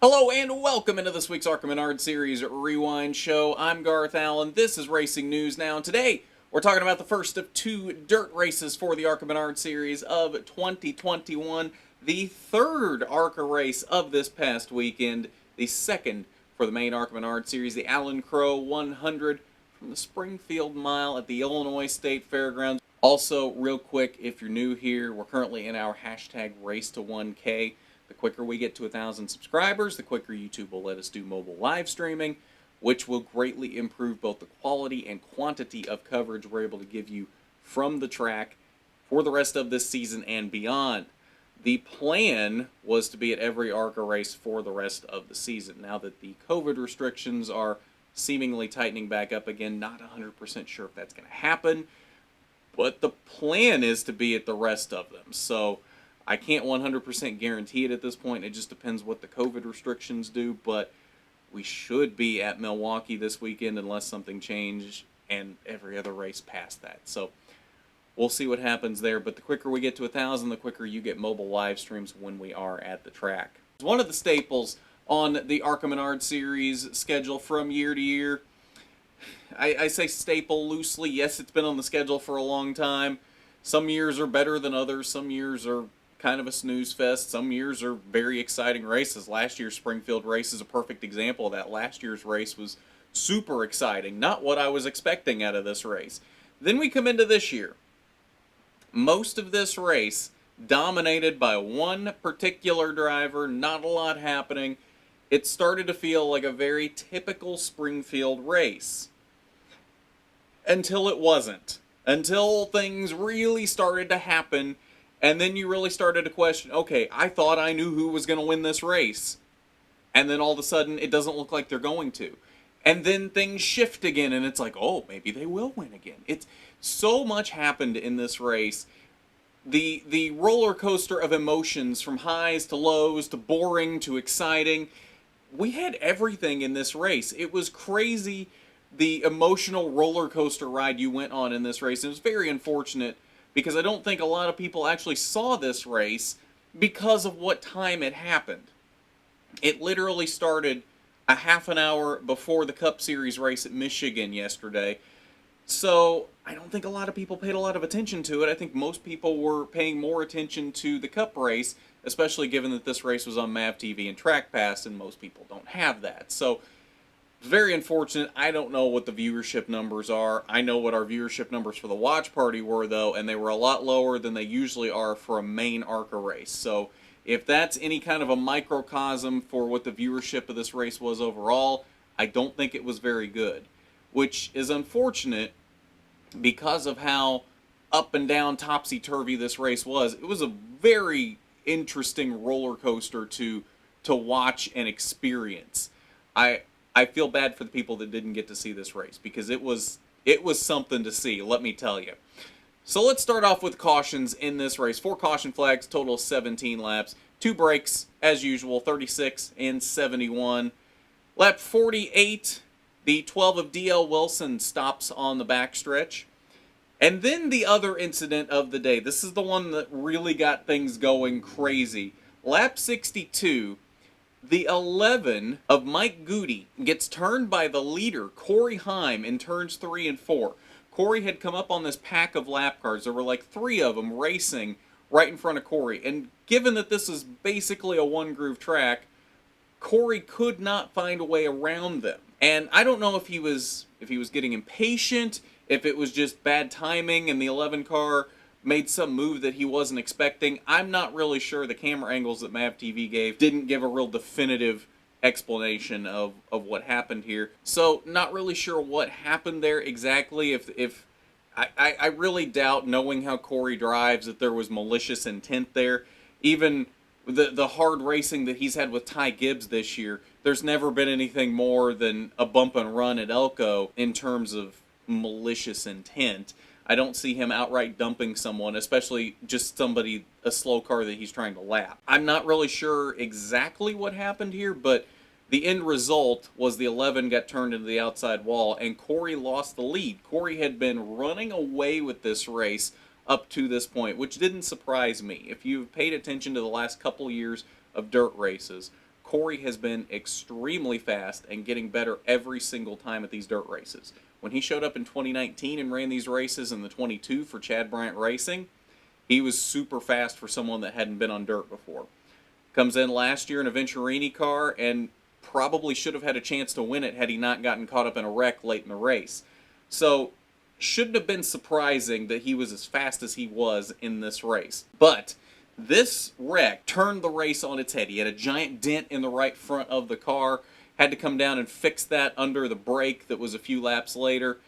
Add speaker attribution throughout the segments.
Speaker 1: Hello and welcome into this week's ARCA Menard Series Rewind Show. I'm Garth Allen. This is Racing News Now. And today we're talking about the first of two dirt races for the ARCA Menard Series of 2021. The third ARCA race of this past weekend. The second for the main ARCA Menard Series, the Crowe 100 from the Springfield Mile at the Illinois State Fairgrounds. Also, real quick, if you're new here, we're currently in our hashtag Race to 1K. The quicker we get to 1,000 subscribers, the quicker YouTube will let us do mobile live streaming, which will greatly improve both the quality and quantity of coverage we're able to give you from the track for the rest of this season and beyond. The plan was to be at every ARCA race for the rest of the season. Now that the COVID restrictions are seemingly tightening back up again, not 100% sure if that's going to happen, but the plan is to be at the rest of them. So I can't 100% guarantee it at this point. It just depends what the COVID restrictions do, but we should be at Milwaukee this weekend unless something changed and every other race past that. So we'll see what happens there, but the quicker we get to 1,000, the quicker you get mobile live streams when we are at the track. One of the staples on the ARCA Menard Series schedule from year to year, I say staple loosely. Yes, it's been on the schedule for a long time. Some years are better than others. Some years are kind of a snooze fest. Some years are very exciting races. Last year's Springfield race is a perfect example of that. Last year's race was super exciting. Not what I was expecting out of this race. Then we come into this year. Most of this race dominated by one particular driver, not a lot happening. It started to feel like a very typical Springfield race. Until it wasn't. Until things really started to happen. And then you really started to question, okay, I thought I knew who was going to win this race. And then all of a sudden, it doesn't look like they're going to. And then things shift again, and it's like, oh, maybe they will win again. It's so much happened in this race. The roller coaster of emotions, from highs to lows to boring to exciting. We had everything in this race. It was crazy, the emotional roller coaster ride you went on in this race. It was very unfortunate, because I don't think a lot of people actually saw this race because of what time it happened. It literally started a half an hour before the Cup Series race at Michigan yesterday. So I don't think a lot of people paid a lot of attention to it. I think most people were paying more attention to the Cup race, especially given that this race was on MAV TV and Track Pass, and most people don't have that. So very unfortunate. I don't know what the viewership numbers are. I know what our viewership numbers for the watch party were, though, and they were a lot lower than they usually are for a main ARCA race. So if that's any kind of a microcosm for what the viewership of this race was overall, I don't think it was very good, which is unfortunate because of how up and down, topsy-turvy this race was. It was a very interesting roller coaster to watch and experience. I feel bad for the people that didn't get to see this race, because it was something to see, let me tell you. So let's start off with cautions in this race. 4 caution flags, total of 17 laps. 2 breaks, as usual, 36 and 71. Lap 48, the 12 of D.L. Wilson stops on the backstretch. And then the other incident of the day. This is the one that really got things going crazy. Lap 62, the 11 of Mike Goody gets turned by the leader, Corey Heim, in turns 3 and 4. Corey had come up on this pack of lap cars. There were like 3 of them racing right in front of Corey. And given that this is basically a one-groove track, Corey could not find a way around them. And I don't know if he was getting impatient, if it was just bad timing and the 11 car made some move that he wasn't expecting. I'm not really sure. The camera angles that MAV TV gave didn't give a real definitive explanation of what happened here. So not really sure what happened there exactly. If I really doubt, knowing how Corey drives, that there was malicious intent there. Even the hard racing that he's had with Ty Gibbs this year, there's never been anything more than a bump and run at Elko in terms of malicious intent. I don't see him outright dumping someone, especially just somebody, a slow car that he's trying to lap. I'm not really sure exactly what happened here, but the end result was the 11 got turned into the outside wall, and Corey lost the lead. Corey had been running away with this race up to this point, which didn't surprise me. If you've paid attention to the last couple years of dirt races, Corey has been extremely fast and getting better every single time at these dirt races. When he showed up in 2019 and ran these races in the 22 for Chad Bryant Racing, he was super fast for someone that hadn't been on dirt before. Comes in last year in a Venturini car and probably should have had a chance to win it had he not gotten caught up in a wreck late in the race. So, shouldn't have been surprising that he was as fast as he was in this race. But this wreck turned the race on its head. He had a giant dent in the right front of the car, had to come down and fix that under the brake that was a few laps later.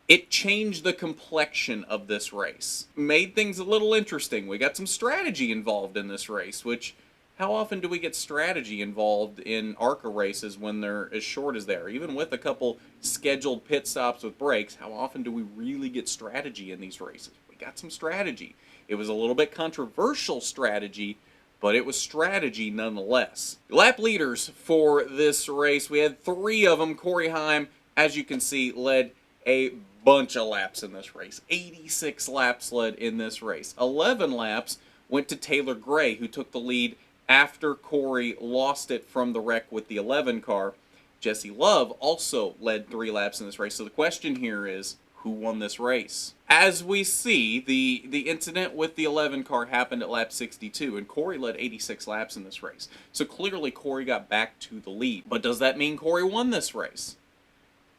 Speaker 1: It changed the complexion of this race. Made things a little interesting. We got some strategy involved in this race, which, how often do we get strategy involved in ARCA races when they're as short as they are? Even with a couple scheduled pit stops with breaks, how often do we really get strategy in these races? We got some strategy. It was a little bit controversial strategy, but it was strategy nonetheless. Lap leaders for this race, we had 3 of them. Corey Heim, as you can see, led a bunch of laps in this race. 86 laps led in this race. 11 laps went to Taylor Gray, who took the lead after Corey lost it from the wreck with the 11 car. Jesse Love also led 3 laps in this race. So the question here is, who won this race? As we see, the incident with the 11 car happened at lap 62, and Corey led 86 laps in this race. So clearly Corey got back to the lead. But does that mean Corey won this race?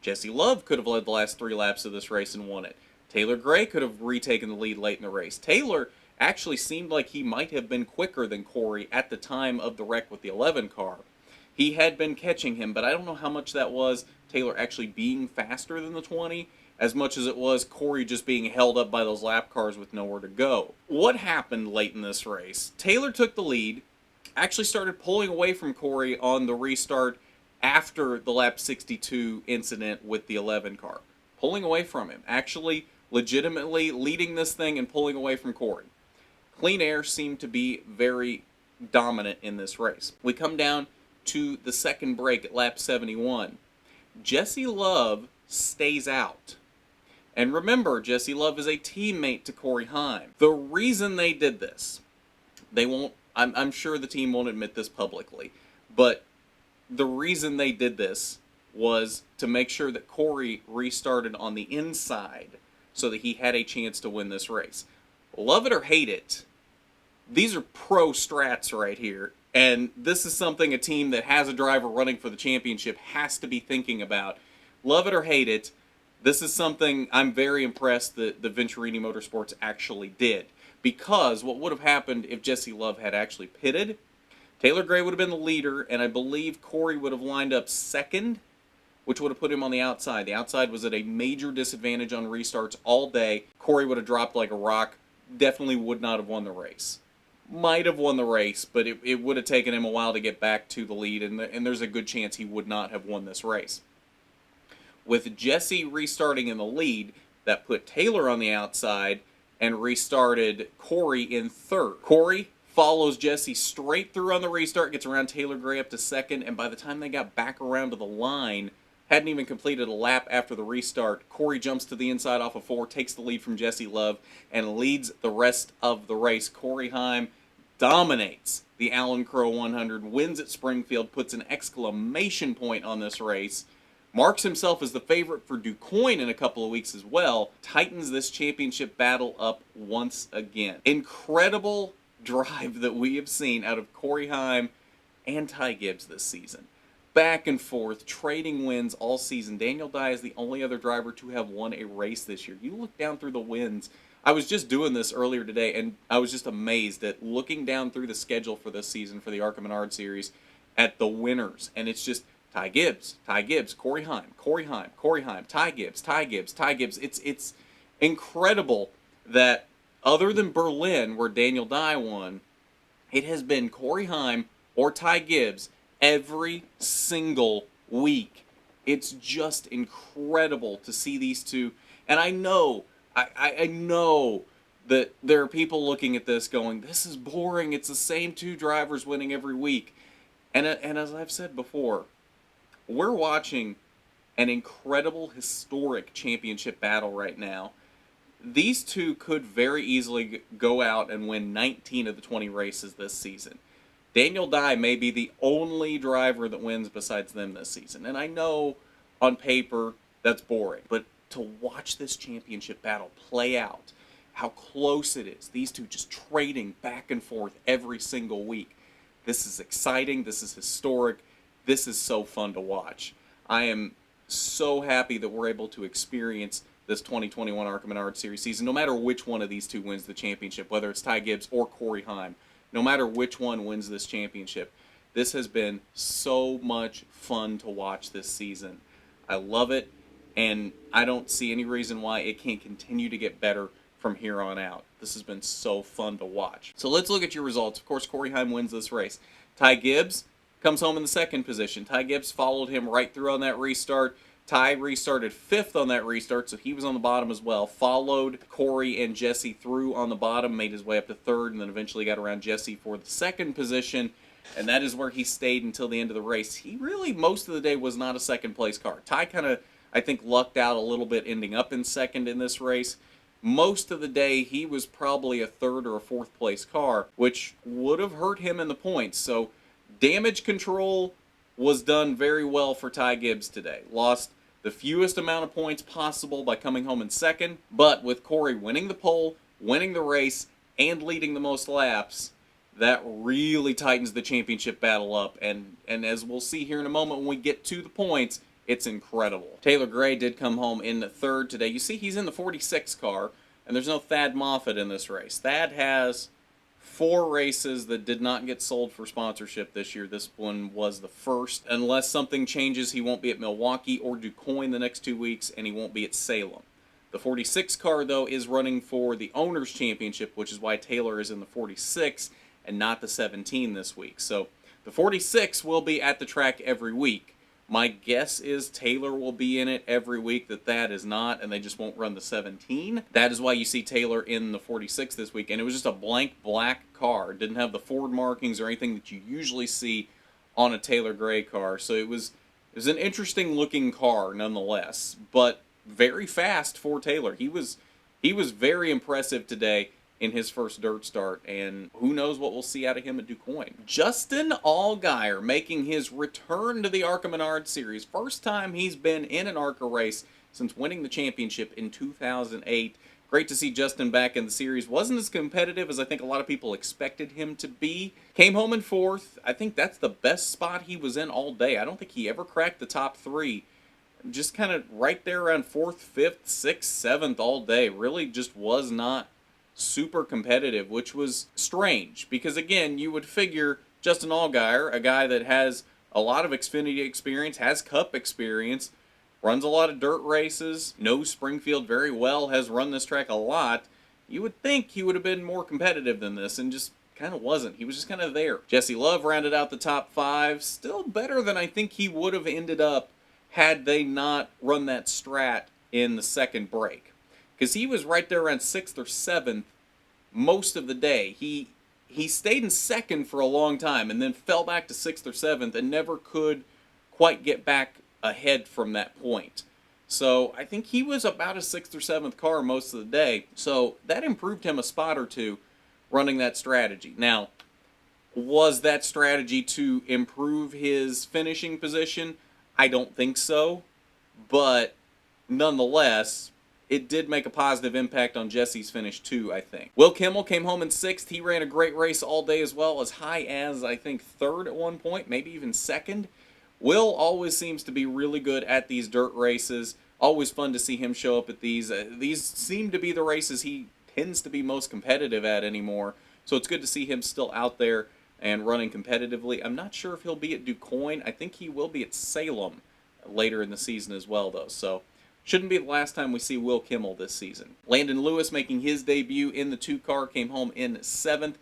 Speaker 1: Jesse Love could have led the last 3 laps of this race and won it. Taylor Gray could have retaken the lead late in the race. Taylor actually seemed like he might have been quicker than Corey at the time of the wreck with the 11 car. He had been catching him, but I don't know how much that was Taylor actually being faster than the 20, as much as it was Corey just being held up by those lap cars with nowhere to go. What happened late in this race? Taylor took the lead, actually started pulling away from Corey on the restart after the lap 62 incident with the 11 car. Pulling away from him, actually legitimately leading this thing and pulling away from Corey. Clean Air seemed to be very dominant in this race. We come down to the second break at lap 71. Jesse Love stays out. And remember, Jesse Love is a teammate to Corey Heim. The reason they did this, they won't, I'm sure the team won't admit this publicly, but the reason they did this was to make sure that Corey restarted on the inside so that he had a chance to win this race. Love it or hate it, these are pro strats right here, and this is something a team that has a driver running for the championship has to be thinking about. Love it or hate it, this is something I'm very impressed that the Venturini Motorsports actually did. Because what would have happened if Jesse Love had actually pitted, Taylor Gray would have been the leader, and I believe Corey would have lined up second, which would have put him on the outside. The outside was at a major disadvantage on restarts all day. Corey would have dropped like a rock, definitely would not have won the race. Might have won the race, but it would have taken him a while to get back to the lead, and there's a good chance he would not have won this race. With Jesse restarting in the lead, that put Taylor on the outside and restarted Corey in third. Corey follows Jesse straight through on the restart, gets around Taylor Gray up to second, and by the time they got back around to the line, hadn't even completed a lap after the restart, Corey jumps to the inside off of 4, takes the lead from Jesse Love, and leads the rest of the race. Corey Heim dominates the Allen Crowe 100, wins at Springfield, puts an exclamation point on this race, marks himself as the favorite for DuQuoin in a couple of weeks as well, tightens this championship battle up once again. Incredible drive that we have seen out of Corey Heim and Ty Gibbs this season. Back and forth, trading wins all season. Daniel Dye is the only other driver to have won a race this year. You look down through the wins. I was just doing this earlier today, and I was just amazed at looking down through the schedule for this season for the ARCA Menard Series at the winners. And it's just Ty Gibbs, Corey Heim, Ty Gibbs. It's incredible that other than Berlin, where Daniel Dye won, it has been Corey Heim or Ty Gibbs every single week. It's just incredible to see these two. And I know that there are people looking at this going, this is boring. It's the same 2 drivers winning every week. And as I've said before, we're watching an incredible, historic championship battle right now. These 2 could very easily go out and win 19 of the 20 races this season. Daniel Dye may be the only driver that wins besides them this season. And I know on paper that's boring, but to watch this championship battle play out, how close it is, these two just trading back and forth every single week, this is exciting, this is historic, this is so fun to watch. I am so happy that we're able to experience this 2021 ARCA Menard Series season, no matter which one of these two wins the championship, whether it's Ty Gibbs or Corey Heim, no matter which one wins this championship. This has been so much fun to watch this season. I love it, and I don't see any reason why it can't continue to get better from here on out. This has been so fun to watch. So let's look at your results. Of course, Corey Heim wins this race. Ty Gibbs comes home in the second position. Ty Gibbs followed him right through on that restart. Ty restarted fifth on that restart, so he was on the bottom as well. Followed Corey and Jesse through on the bottom, made his way up to third, and then eventually got around Jesse for the second position, and that is where he stayed until the end of the race. He really, most of the day, was not a second-place car. Ty kind of, I think, lucked out a little bit ending up in second in this race. Most of the day, he was probably a third or a fourth-place car, which would have hurt him in the points. So damage control was done very well for Ty Gibbs today. Lost the fewest amount of points possible by coming home in second, but with Corey winning the pole, winning the race, and leading the most laps, that really tightens the championship battle up, and as we'll see here in a moment when we get to the points, it's incredible. Taylor Gray did come home in the third today. You see he's in the 46 car, and there's no Thad Moffitt in this race. Thad has 4 races that did not get sold for sponsorship this year. This one was the first. Unless something changes, he won't be at Milwaukee or DuQuoin the next 2 weeks, and he won't be at Salem. The 46 car, though, is running for the Owners' Championship, which is why Taylor is in the 46 and not the 17 this week. So the 46 will be at the track every week. My guess is Taylor will be in it every week, that is not, and they just won't run the 17. That is why you see Taylor in the 46 this week, and it was just a blank black car. It didn't have the Ford markings or anything that you usually see on a Taylor Gray car. So it was an interesting looking car nonetheless, but very fast for Taylor. He was very impressive today in his first dirt start, and who knows what we'll see out of him at DuQuoin. Justin Allgeier making his return to the ARCA Menard Series. First time he's been in an ARCA race since winning the championship in 2008. Great to see Justin back in the series. Wasn't as competitive as I think a lot of people expected him to be. Came home in fourth. I think that's the best spot he was in all day. I don't think he ever cracked the top 3. Just kind of right there around 4th, 5th, 6th, 7th all day. Really just was not super competitive, which was strange because, again, you would figure Justin Allgeier, a guy that has a lot of Xfinity experience, has Cup experience, runs a lot of dirt races, knows Springfield very well, has run this track a lot, you would think he would have been more competitive than this, and just kind of wasn't. He was just kind of there. Jesse Love rounded out the top 5, still better than I think he would have ended up had they not run that strat in the second break. Because he was right there around 6th or 7th most of the day. He stayed in second for a long time and then fell back to 6th or 7th and never could quite get back ahead from that point. So I think he was about a 6th or 7th car most of the day. So that improved him a spot or two running that strategy. Now, was that strategy to improve his finishing position? I don't think so. But nonetheless, it did make a positive impact on Jesse's finish too, I think. Will Kimmel came home in 6th. He ran a great race all day as well, as high as, I think, 3rd at one point, maybe even 2nd. Will always seems to be really good at these dirt races. Always fun to see him show up at these. These seem to be the races he tends to be most competitive at anymore. So it's good to see him still out there and running competitively. I'm not sure if he'll be at DuQuoin. I think he will be at Salem later in the season as well, though. So shouldn't be the last time we see Will Kimmel this season. Landon Lewis making his debut in the 2-car, came home in 7th.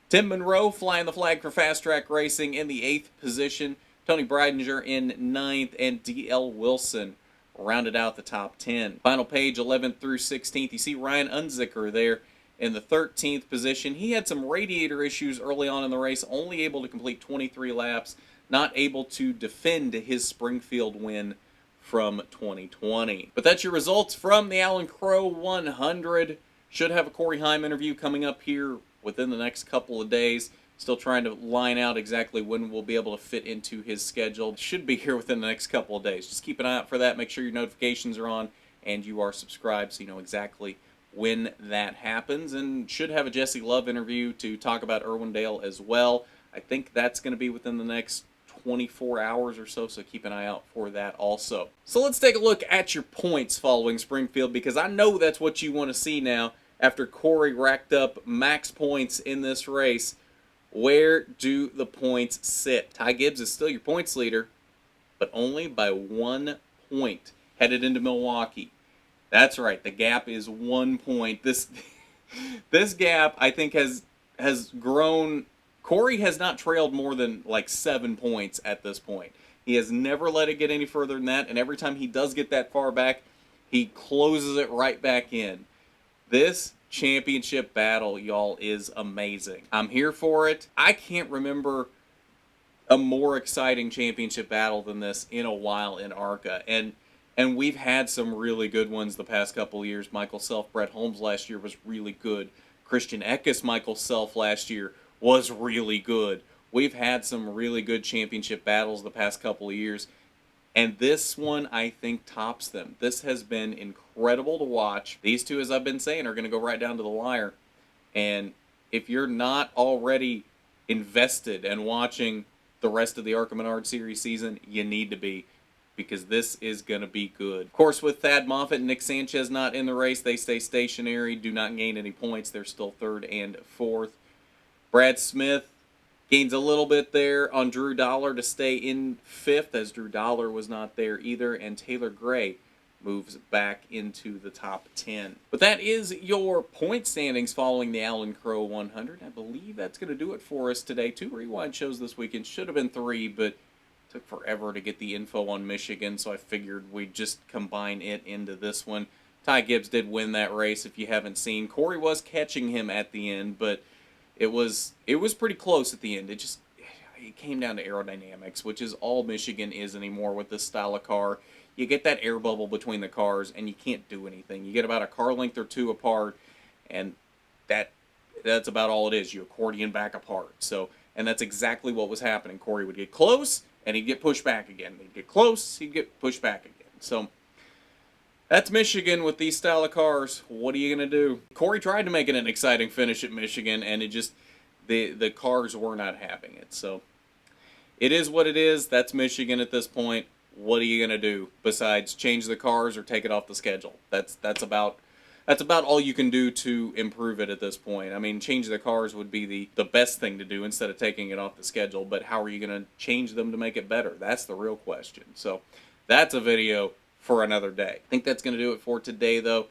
Speaker 1: Tim Monroe flying the flag for Fast Track Racing in the 8th position. Tony Breidinger in 9th, and D.L. Wilson rounded out the top 10. Final page, 11th through 16th. You see Ryan Unzicker there in the 13th position. He had some radiator issues early on in the race, only able to complete 23 laps, not able to defend his Springfield win from 2020. But that's your results from the Alan Crowe 100. Should have a Corey Heim interview coming up here within the next couple of days. Still trying to line out exactly when we'll be able to fit into his schedule. Should be here within the next couple of days. Just keep an eye out for that. Make sure your notifications are on and you are subscribed so you know exactly when that happens. And should have a Jesse Love interview to talk about Irwindale as well. I think that's going to be within the next 24 hours or so, so keep an eye out for that also. So let's take a look at your points following Springfield, because I know that's what you want to see now after Corey racked up max points in this race. Where do the points sit? Ty Gibbs is still your points leader, but only by 1 point headed into Milwaukee. That's right, the gap is 1 point. This gap, I think, has grown. Corey has not trailed more than like 7 points at this point. He has never let it get any further than that, and every time he does get that far back, he closes it right back in. This championship battle, y'all, is amazing. I'm here for it. I can't remember a more exciting championship battle than this in a while in ARCA, and we've had some really good ones the past couple of years. Michael Self, Brett Holmes last year was really good. Christian Eckes, Michael Self last year was really good. We've had some really good championship battles the past couple of years, and this one, I think, tops them. This has been incredible to watch. These two, as I've been saying, are going to go right down to the wire. And if you're not already invested and watching the rest of the ARCA Menard Series season, you need to be, because this is going to be good. Of course, with Thad Moffitt and Nick Sanchez not in the race, they stay stationary, do not gain any points. They're still 3rd and 4th. Brad Smith gains a little bit there on Drew Dollar to stay in 5th, as Drew Dollar was not there either, and Taylor Gray moves back into the top 10. But that is your point standings following the Alan Crowe 100. I believe that's going to do it for us today. 2 rewind shows this weekend. Should have been 3, but took forever to get the info on Michigan, so I figured we'd just combine it into this one. Ty Gibbs did win that race, if you haven't seen. Corey was catching him at the end, but it was pretty close at the end. It came down to aerodynamics, which is all Michigan is anymore with this style of car. You get that air bubble between the cars, and you can't do anything. You get about a car length or 2 apart, and that's about all it is. You accordion back apart. So, and that's exactly what was happening. Corey would get close, and he'd get pushed back again. He'd get close, he'd get pushed back again. So that's Michigan with these style of cars. What are you going to do? Corey tried to make it an exciting finish at Michigan, and it just, the cars were not having it. So it is what it is. That's Michigan at this point. What are you going to do besides change the cars or take it off the schedule? That's about all you can do to improve it at this point. I mean, change the cars would be the best thing to do instead of taking it off the schedule, but how are you going to change them to make it better? That's the real question. So that's a video for another day. I think that's going to do it for today, though.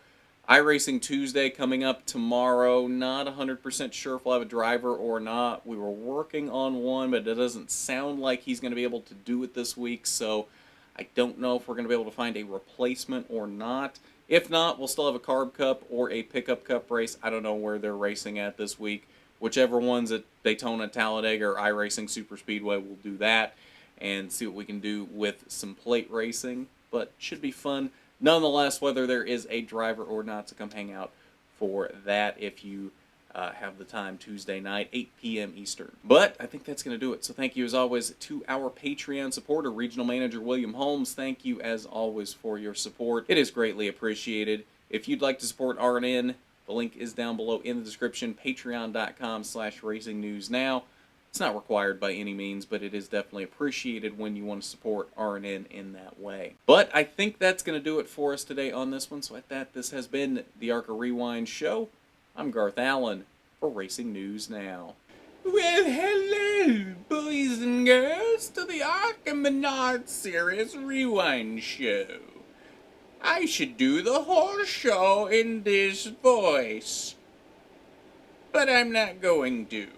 Speaker 1: iRacing Tuesday coming up tomorrow. Not 100% sure if we'll have a driver or not. We were working on one, but it doesn't sound like he's going to be able to do it this week, so I don't know if we're going to be able to find a replacement or not. If not, we'll still have a Carb Cup or a Pickup Cup race. I don't know where they're racing at this week. Whichever one's at Daytona, Talladega, or iRacing Super Speedway, we'll do that and see what we can do with some plate racing. But should be fun nonetheless, whether there is a driver or not, to come hang out for that if you have the time Tuesday night, 8 p.m. Eastern. But I think that's going to do it. So thank you, as always, to our Patreon supporter, Regional Manager William Holmes. Thank you, as always, for your support. It is greatly appreciated. If you'd like to support RNN, the link is down below in the description, patreon.com/racingnewsnow. It's not required by any means, but it is definitely appreciated when you want to support RNN in that way. But I think that's going to do it for us today on this one. So at that, this has been the ARCA Rewind Show. I'm Garth Allen for Racing News Now. Well, hello, boys and girls, to the ARCA Menard Series Rewind Show. I should do the whole show in this voice, but I'm not going to.